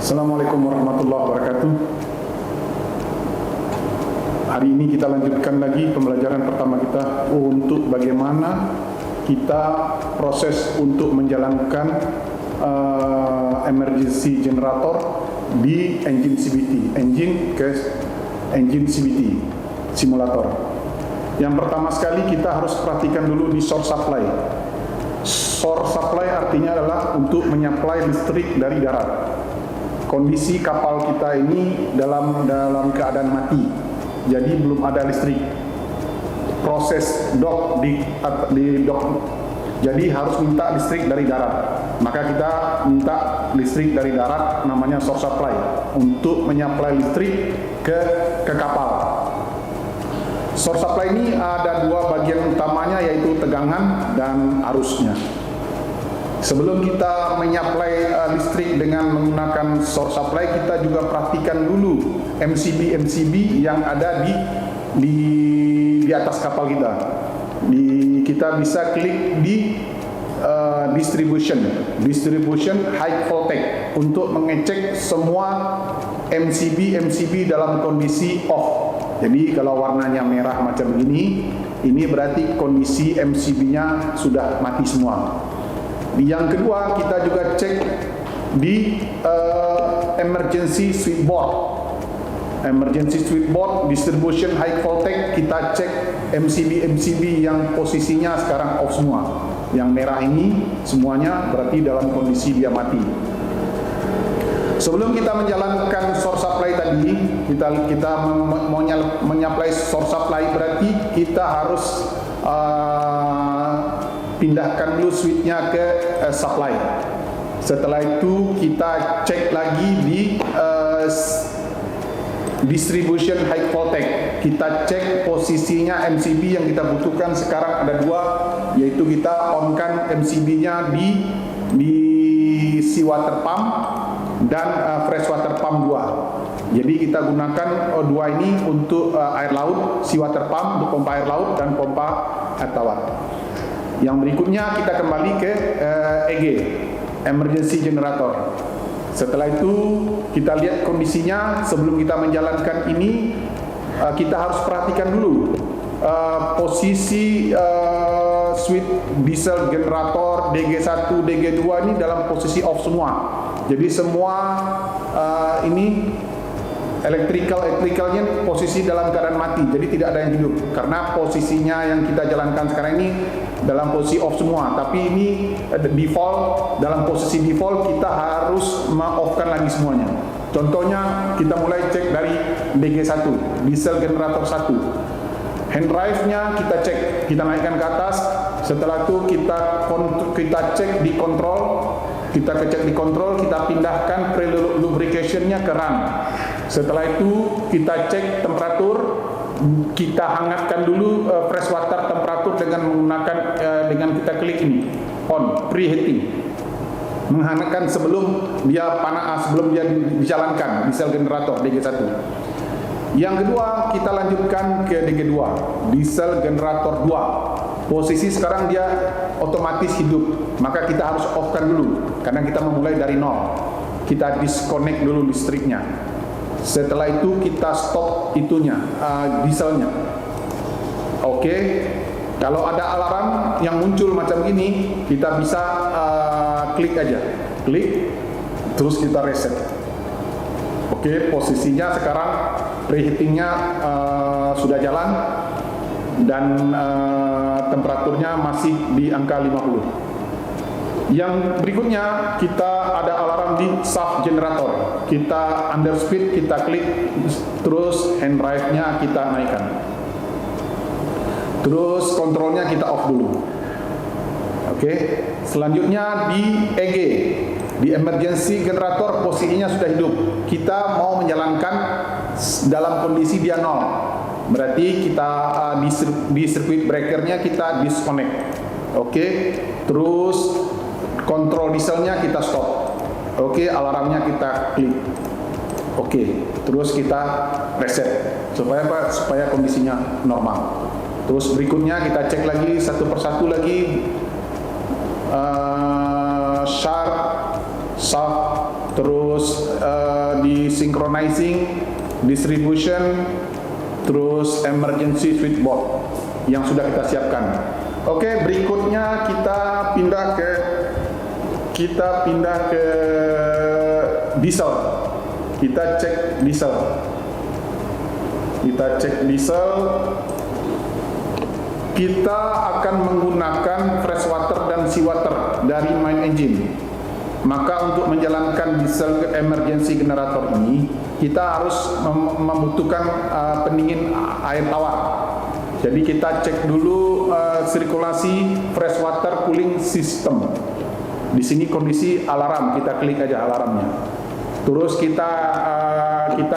Assalamualaikum warahmatullahi wabarakatuh. Hari ini kita lanjutkan lagi pembelajaran pertama kita untuk bagaimana kita proses untuk menjalankan emergency generator di engine CVT, engine CVT simulator. Yang pertama sekali kita harus perhatikan dulu di source supply. Source supply artinya adalah untuk menyuplai listrik dari darat. Kondisi kapal kita ini dalam keadaan mati, jadi belum ada listrik. Proses dock di dock, jadi harus minta listrik dari darat. Maka kita minta listrik dari darat, namanya source supply, untuk menyuplai listrik ke kapal. Source supply ini ada dua bagian utamanya, yaitu tegangan dan arusnya. Sebelum kita menyuplai listrik dengan menggunakan source supply, kita juga perhatikan dulu MCB yang ada di atas kapal kita. Kita bisa klik di distribution high voltage untuk mengecek semua MCB dalam kondisi off. Jadi kalau warnanya merah macam ini berarti kondisi MCB-nya sudah mati semua. Yang kedua, kita juga cek di emergency switchboard distribution high voltage. Kita cek MCB yang posisinya sekarang off semua. Yang merah ini semuanya berarti dalam kondisi dia mati. Sebelum kita menjalankan source supply tadi, kita mau menyuplai source supply, berarti kita harus pindahkan dulu switchnya ke supply. Setelah itu kita cek lagi di distribution high voltage. Kita cek posisinya MCB yang kita butuhkan. Sekarang ada dua, yaitu kita onkan MCB-nya di seawater pump dan freshwater pump 2. Jadi kita gunakan dua ini untuk air laut, seawater pump untuk pompa air laut dan pompa air tawar. Yang berikutnya kita kembali ke EG, emergency generator. Setelah itu kita lihat kondisinya. Sebelum kita menjalankan ini, kita harus perhatikan dulu posisi switch diesel generator DG1, DG2 ini dalam posisi off semua. Jadi semua ini elektrikalnya posisi dalam keadaan mati, jadi tidak ada yang hidup karena posisinya yang kita jalankan sekarang ini dalam posisi off semua. Tapi ini default, dalam posisi default kita harus off-kan lagi semuanya. Contohnya kita mulai cek dari DG1, diesel generator 1. Hand drive-nya kita cek, kita naikkan ke atas. Setelah itu kita cek di kontrol. Kita cek di kontrol, kita pindahkan pre-lubrication-nya ke run. Setelah itu kita cek temperatur, kita hangatkan dulu freshwater temperatur dengan menggunakan dengan kita klik ini on, preheating, menghangatkan sebelum dia panas, sebelum dia dijalankan diesel generator DG1. Yang kedua, kita lanjutkan ke DG2, diesel generator 2. Posisi sekarang dia otomatis hidup, maka kita harus off-kan dulu karena kita memulai dari nol. Kita disconnect dulu listriknya. Setelah itu kita stop itunya, dieselnya. Oke. Kalau ada alarm yang muncul macam ini, kita bisa klik aja, klik, terus kita reset. Oke, posisinya sekarang preheatingnya sudah jalan dan temperaturnya masih di angka 50. Yang berikutnya kita ada alarm di shaft generator. Kita underspeed, kita klik, terus hand drive-nya kita naikkan. Terus kontrolnya kita off dulu. Oke. Selanjutnya di EG, di emergency generator posisinya sudah hidup. Kita mau menjalankan dalam kondisi dia nol. Berarti kita di circuit breaker-nya kita disconnect. Oke. Terus kontrol dieselnya kita stop. Oke, alarmnya kita klik. Oke, terus kita reset supaya apa? Supaya kondisinya normal. Terus berikutnya kita cek lagi satu persatu lagi shaft terus di synchronizing, distribution, terus emergency switchboard yang sudah kita siapkan. Oke, berikutnya kita pindah ke diesel. Kita cek diesel. Kita akan menggunakan fresh water dan seawater dari main engine. Maka untuk menjalankan diesel emergency generator ini, kita harus membutuhkan pendingin air tawar. Jadi kita cek dulu sirkulasi fresh water cooling system. Di sini kondisi alarm, kita klik aja alarmnya. Terus kita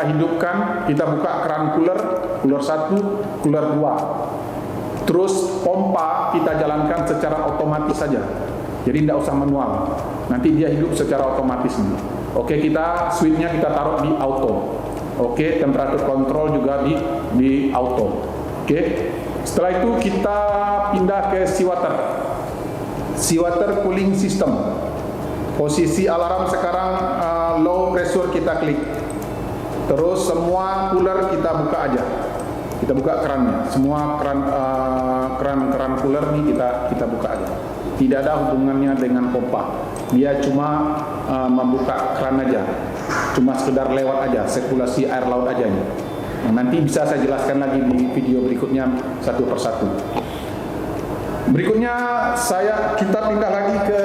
hidupkan, kita buka keran cooler 1, cooler 2. Terus pompa kita jalankan secara otomatis saja. Jadi tidak usah manual. Nanti dia hidup secara otomatis. Oke, kita switchnya kita taruh di auto. Oke, temperatur kontrol juga di auto. Oke. Setelah itu kita pindah ke seawater cooling system. Posisi alarm sekarang low pressure, kita klik. Terus semua cooler kita buka aja. Kita buka kerannya. Semua keran cooler nih kita buka aja. Tidak ada hubungannya dengan pompa. Dia cuma membuka keran aja. Cuma sekedar lewat aja, sirkulasi air laut aja nih. Nanti bisa saya jelaskan lagi di video berikutnya satu persatu. Berikutnya kita pindah lagi ke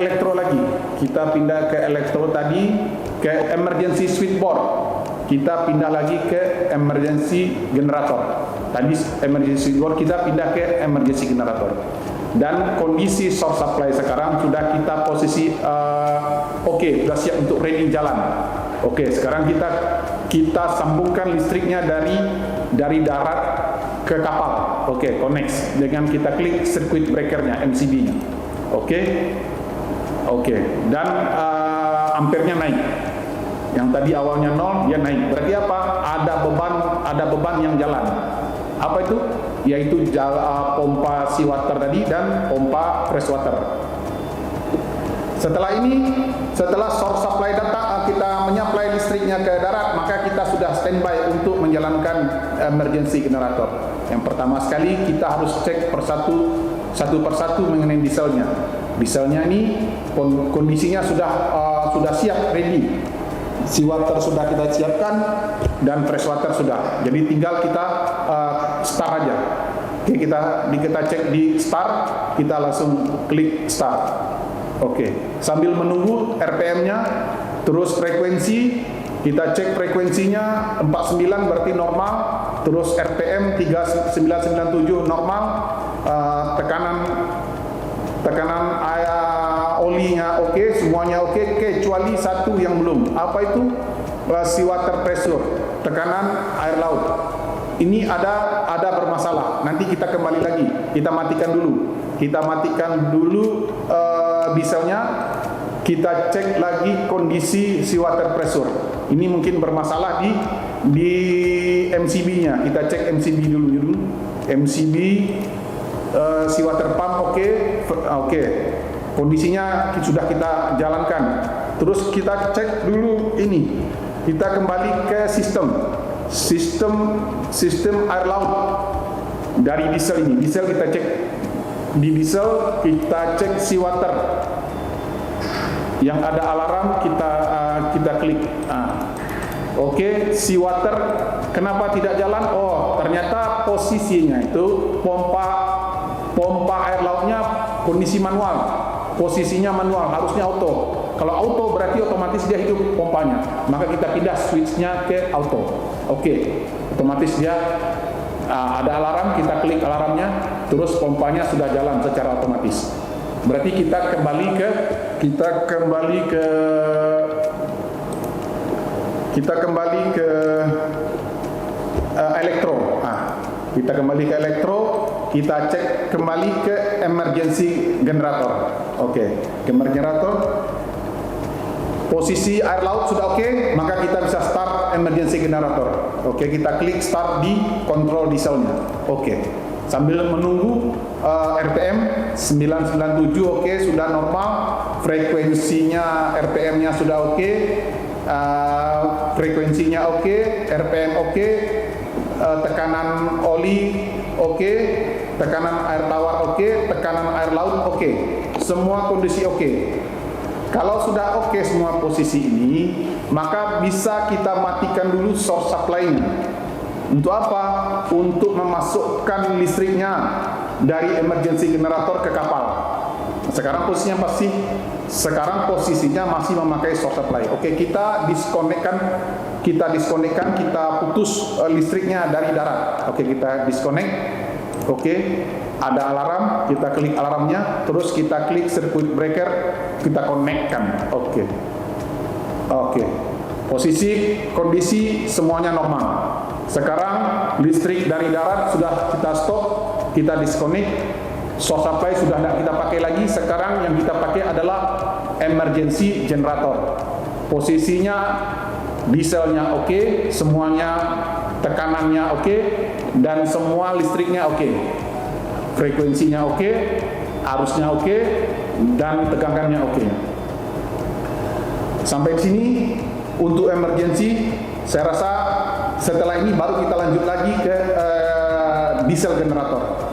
elektro lagi. Kita pindah ke elektro tadi ke emergency switchboard. Kita pindah lagi ke emergency generator. Tadi emergency switchboard, kita pindah ke emergency generator. Dan kondisi source supply sekarang sudah kita posisi oke, sudah siap untuk ready jalan. Oke, sekarang kita sambungkan listriknya dari darat ke kapal. Oke, connect dengan kita klik circuit breakernya, MCB-nya. Oke, dan ampernya naik. Yang tadi awalnya 0, dia naik. Berarti apa? Ada beban yang jalan. Apa itu? Yaitu pompa seawater tadi dan pompa fresh water. Setelah source supply datang, kita menyuplai listriknya ke darat, maka kita sudah standby untuk menjalankan emergency generator. Yang pertama sekali kita harus cek satu persatu mengenai dieselnya. Dieselnya ini kondisinya sudah siap, ready. Seawater sudah kita siapkan dan fresh water sudah. Jadi tinggal kita start aja. Oke, kita cek di start, kita langsung klik start. Oke, sambil menunggu RPM-nya, terus frekuensi, kita cek frekuensinya 49 berarti normal, terus RPM 3997 normal, tekanan olinya oke, semuanya oke, kecuali satu yang belum. Apa itu? Seawater pressure, tekanan air laut. Ini ada bermasalah. Nanti kita kembali lagi. Kita matikan dulu dieselnya. Kita cek lagi kondisi seawater pressure. Ini mungkin bermasalah di MCB-nya. Kita cek MCB dulu. MCB seawater pump oke. Kondisinya sudah kita jalankan. Terus kita cek dulu ini. Kita kembali ke sistem air laut dari diesel ini. Diesel kita cek. Di diesel kita cek seawater. Yang ada alarm kita klik. Oke, seawater kenapa tidak jalan? Oh, ternyata posisinya itu pompa air lautnya kondisi manual. Posisinya manual, harusnya auto. Kalau auto berarti otomatis dia hidup pompanya. Maka kita pindah switchnya ke auto. Oke, otomatis dia ada alarm, kita klik alarmnya, terus pompanya sudah jalan secara otomatis. Berarti kita kembali ke elektro. Kita kembali ke elektro, kita cek kembali ke emergency generator. Oke, generator. Posisi air laut sudah oke, maka kita bisa start emergency generator. Oke, kita klik start di kontrol dieselnya. Oke. Sambil menunggu RPM 997 oke, sudah normal, frekuensinya RPM-nya sudah oke, frekuensinya oke, RPM oke, tekanan oli oke, tekanan air tawar oke, tekanan air laut oke, semua kondisi oke. Kalau sudah oke semua posisi ini, maka bisa kita matikan dulu source supply-nya. Untuk apa? Untuk memasukkan listriknya dari emergency generator ke kapal. Sekarang posisinya masih memakai source supply. Oke, kita disconnect-kan, kita putus listriknya dari darat. Oke, kita disconnect. Oke, ada alarm, kita klik alarmnya, terus kita klik circuit breaker, kita connect-kan. Oke. Posisi, kondisi semuanya normal. Sekarang listrik dari darat sudah kita stop, kita disconnect, source supply sudah tidak kita pakai lagi. Sekarang yang kita pakai adalah emergency generator. Posisinya dieselnya oke, semuanya tekanannya oke, dan semua listriknya oke. Frekuensinya oke, arusnya oke, dan tegangannya oke. Sampai sini untuk emergency. Saya rasa setelah ini baru kita lanjut lagi ke diesel generator.